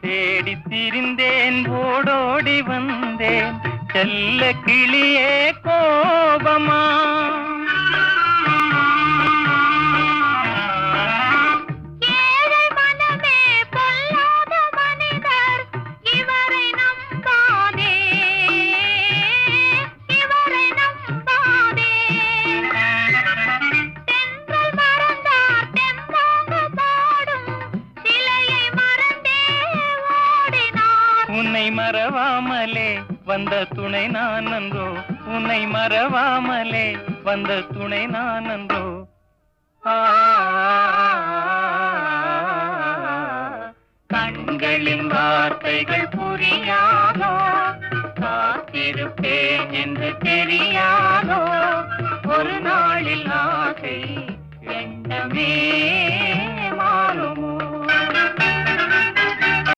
தேடி திரிந்தேன் ஓடோடி வந்தேன் செல்ல கிளியே கோபமா உன்னை மறவாமலே வந்த துணை நான் நன்றோ உன்னை மறவாமலே வந்த துணை நான் நன்றோ கண்களின் வார்த்தைகள் புரியாதோ காத்திருப்பேன் என்று தெரியாதோ ஒரு நாளில் ஆசை எண்ணமே மாறுமோ